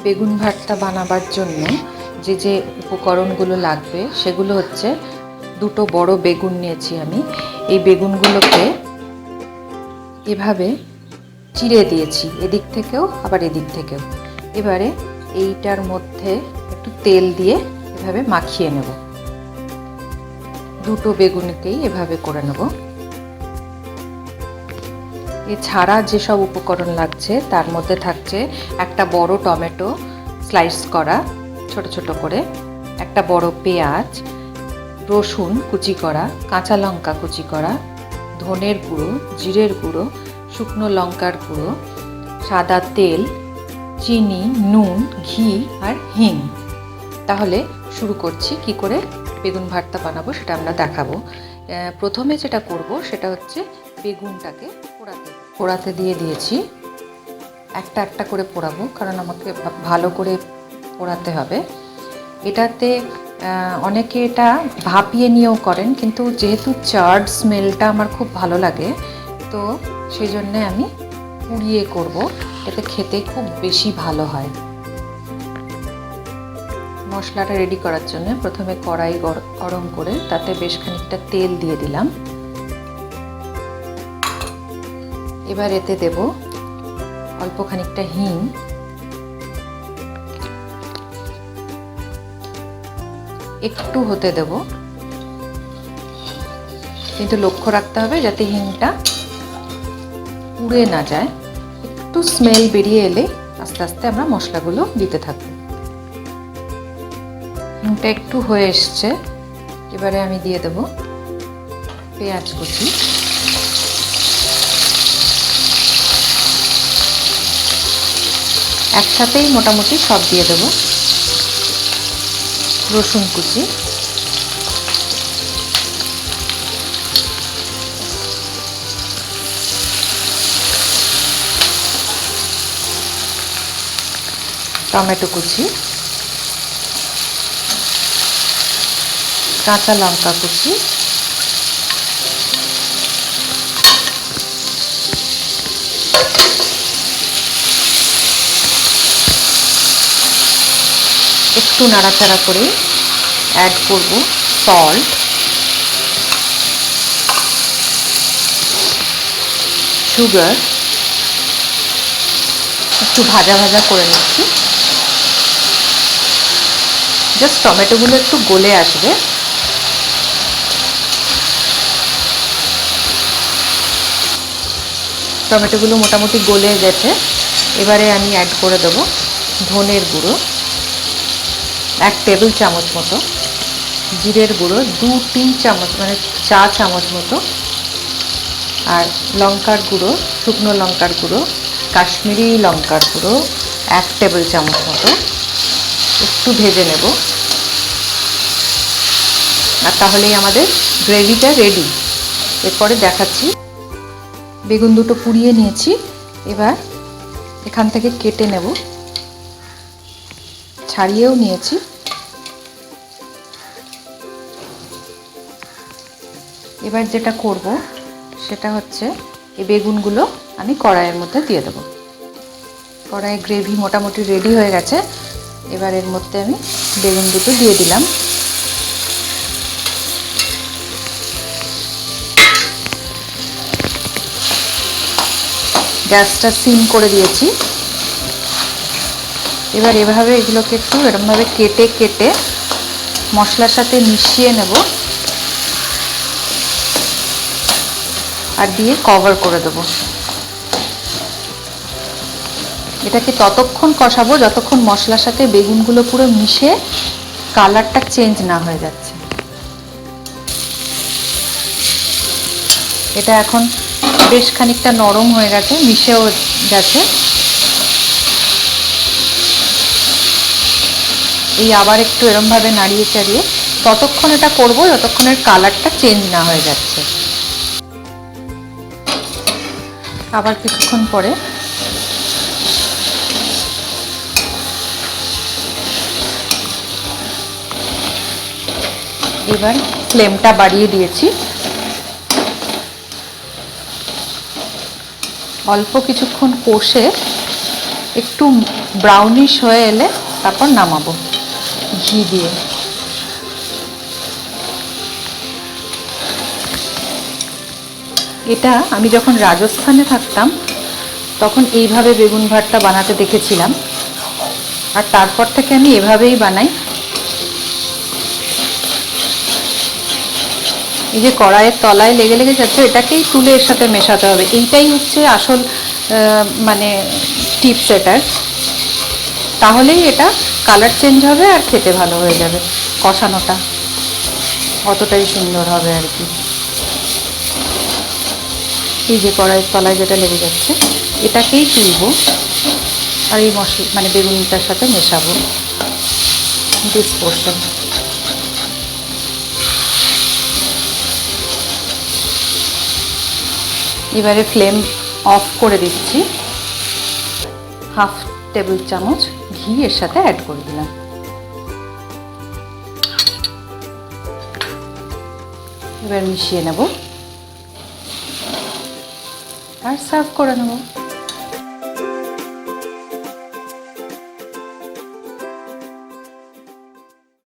বেগুন ভর্তা বানাবার জন্য যে যে উপকরণগুলো লাগবে সেগুলো হচ্ছে, দুটো বড় বেগুন নিয়েছি আমি। এই বেগুনগুলোকে এভাবে চিড়ে দিয়েছি, এদিক থেকেও আবার এদিক থেকেও। এবারে এইটার মধ্যে একটু তেল দিয়ে এভাবে মাখিয়ে নেব। দুটো বেগুনকেই এভাবে করে নেব। এছাড়া যেসব উপকরণ লাগছে তার মধ্যে থাকছে একটা বড় টমেটো স্লাইস করা ছোট ছোট করে, একটা বড় পেঁয়াজ, রসুন কুচি করা, কাঁচা লঙ্কা কুচি করা, ধনের গুঁড়ো, জিরের গুঁড়ো, শুকনো লঙ্কার গুঁড়ো, সাদা তেল, চিনি, নুন, ঘি আর হিং। তাহলে শুরু করছি, কি করে বেগুন ভর্তা বানাবো সেটা আমরা দেখাবো। প্রথমে যেটা করব সেটা হচ্ছে বেগুনটাকে পোড়াতে দিয়ে দিয়েছি। একটা একটা করে পোড়াবো, কারণ আমাকে ভালো করে পোড়াতে হবে। এটাতে অনেকে এটা ভাপিয়ে নিয়েও করেন, কিন্তু যেহেতু চার্ড স্মেলটা আমার খুব ভালো লাগে, তো সেই জন্যে আমি পুড়িয়ে করব। এতে খেতে খুব বেশি ভালো হয়। মশলাটা রেডি করার জন্য প্রথমে কড়াই গরম করে তাতে বেশ খানিকটা তেল দিয়ে দিলাম। এবার এতে দেব অল্প খানিকটা হিং, একটু হতে দেব, কিন্তু লক্ষ্য রাখতে হবে যাতে হিংটা পুড়ে না যায়। একটু স্মেল বেরিয়ে এলে আস্তে আস্তে আমরা মশলাগুলো দিতে থাকবো। হিংটা একটু হয়ে এসছে, এবারে আমি দিয়ে দেব পেঁয়াজ কুচি, একসাথেই মোটামুটি সব দিয়ে দেব। রসুন কুচি, টমেটো কুচি, কাঁচা লঙ্কা কুচি, একটু নাড়াচাড়া করে অ্যাড করব সল্ট, সুগার। একটু ভাজা ভাজা করে নিচ্ছি, জাস্ট টমেটোগুলো একটু গলে আসবে। টমেটোগুলো মোটামুটি গলে গেছে। এবারে আমি অ্যাড করে দেবো ধনের গুঁড়ো 1 টেবিল চামচ মতো, জিরের গুঁড়ো 2-3 চামচ মানে 4 চামচ মতো, আর লঙ্কার গুঁড়ো, শুকনো লঙ্কার গুঁড়ো, কাশ্মীরি লঙ্কার গুঁড়ো 1 টেবিল চামচ মতো। একটু ভেজে নেব, আর তাহলেই আমাদের গ্রেভিটা রেডি। এরপরে দেখাচ্ছি। বেগুন দুটো পুড়িয়ে নিয়েছি, এবার এখান থেকে কেটে নেব, ছাড়িয়েও নিয়েছি। এবার যেটা করব সেটা হচ্ছে এই বেগুনগুলো আমি কড়াইয়ের মধ্যে দিয়ে দেবো। কড়াইয়ে গ্রেভি মোটামুটি রেডি হয়ে গেছে। এবার এর মধ্যে আমি বেগুন দুটো দিয়ে দিলাম। গ্যাসটা সিম করে দিয়েছি। এবার এভাবে এগুলোকে একটু এরকমভাবে কেটে কেটে মশলার সাথে মিশিয়ে নেব, আর দিয়ে কভার করে দেবো। এটাকে ততক্ষণ কষাবো যতক্ষণ মশলার সাথে বেগুনগুলো পুরো মিশে কালারটা চেঞ্জ না হয়ে যাচ্ছে। এটা এখন বেশ খানিকটা নরম হয়ে গেছে, মিশেও গেছে। এই আবার একটু এরমভাবে নাড়িয়ে চাড়িয়ে ততক্ষণ এটা করবো যতক্ষণের কালারটা চেঞ্জ না হয়ে যাচ্ছে। আবার কিছুক্ষণ পরে এবার ফ্লেমটা বাড়িয়ে দিয়েছি। অল্প কিছুক্ষণ কষে একটু ব্রাউনিশ হয়ে এলে তারপর নামাবো ঘি দিয়ে। এটা আমি যখন রাজস্থানে থাকতাম তখন এইভাবে বেগুন ভর্তা বানাতে দেখেছিলাম, আর তারপর থেকে আমি এভাবেই বানাই। এই যে কড়াইয়ের তলায় লেগে লেগে যাচ্ছে, এটাকেই তুলে এর সাথে মেশাতে হবে। এইটাই হচ্ছে আসল মানে টিপস এটার। তাহলেই এটা কালার চেঞ্জ হবে আর খেতে ভালো হয়ে যাবে, কষানোটা অতটাই সুন্দর হবে আর কি। এই যে কড়াইয়ের তলায় যেটা লেগে যাচ্ছে এটাকেই তুলবো আর এই মশলা মানে বেগুনটার সাথে মেশাবো দিস পোর্শন। এবারে ফ্লেম অফ করে দিচ্ছি। হাফ টেবিল চামচ ঘি এর সাথে অ্যাড করে দিলাম। এবার মিশিয়ে নেব আর সার্ভ করে নেব।